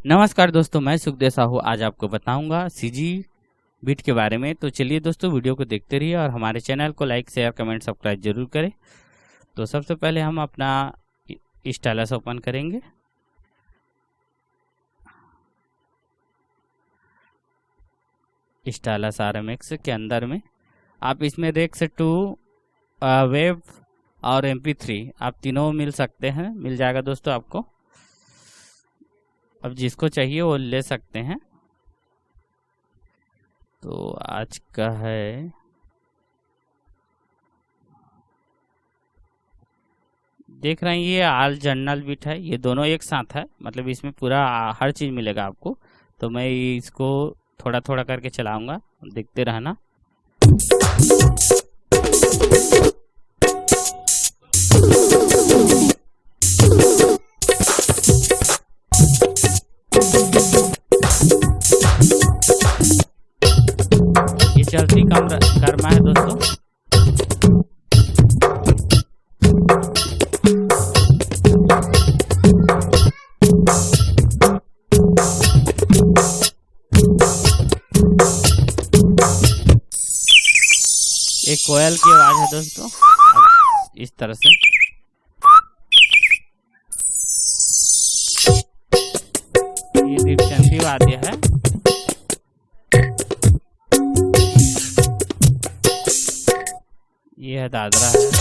नमस्कार दोस्तों, मैं सुखदेव साहू आज आपको बताऊंगा सीजी बीट के बारे में। तो चलिए दोस्तों, वीडियो को देखते रहिए और हमारे चैनल को लाइक शेयर कमेंट सब्सक्राइब जरूर करें। तो सबसे पहले हम अपना स्टाइलस ओपन करेंगे। स्टाइलस RMX के अंदर में आप इसमें रेक्स 2 वेव और MP3 आप तीनों मिल सकते हैं, मिल जाएगा दोस्तों आपको। अब जिसको चाहिए वो ले सकते हैं। तो आज का है देख रहे हैं, ये ऑल जनरल बीट है, ये दोनों एक साथ है, मतलब इसमें पूरा हर चीज़ मिलेगा आपको। तो मैं इसको थोड़ा थोड़ा करके चलाऊंगा, देखते रहना। ये चलती कम कर्मा है दोस्तों। एक कोयल की आवाज है दोस्तों, इस तरह से। ये दीपचंदी वाद्य है। ये है दादरा है।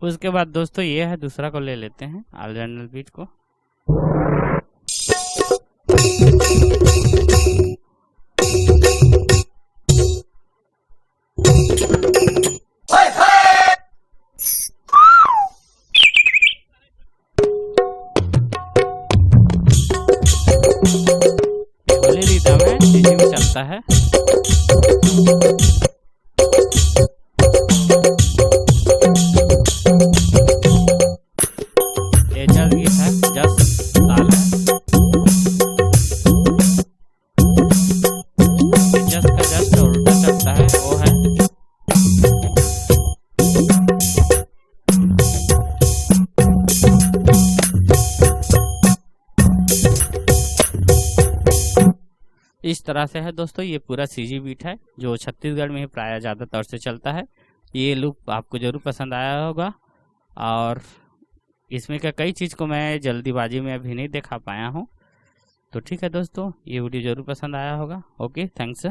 उसके बाद दोस्तों ये है, दूसरा को ले लेते हैं, ऑल जनरल बीट को। होली रिदम है, सीजी में चलता है। इस तरह से है दोस्तों, ये पूरा सीजी बीट है जो छत्तीसगढ़ में ही प्राय ज़्यादातर से चलता है। ये लुक आपको जरूर पसंद आया होगा और इसमें का कई चीज़ को मैं जल्दीबाजी में अभी नहीं दिखा पाया हूँ। तो ठीक है दोस्तों, ये वीडियो जरूर पसंद आया होगा। Okay, thanks.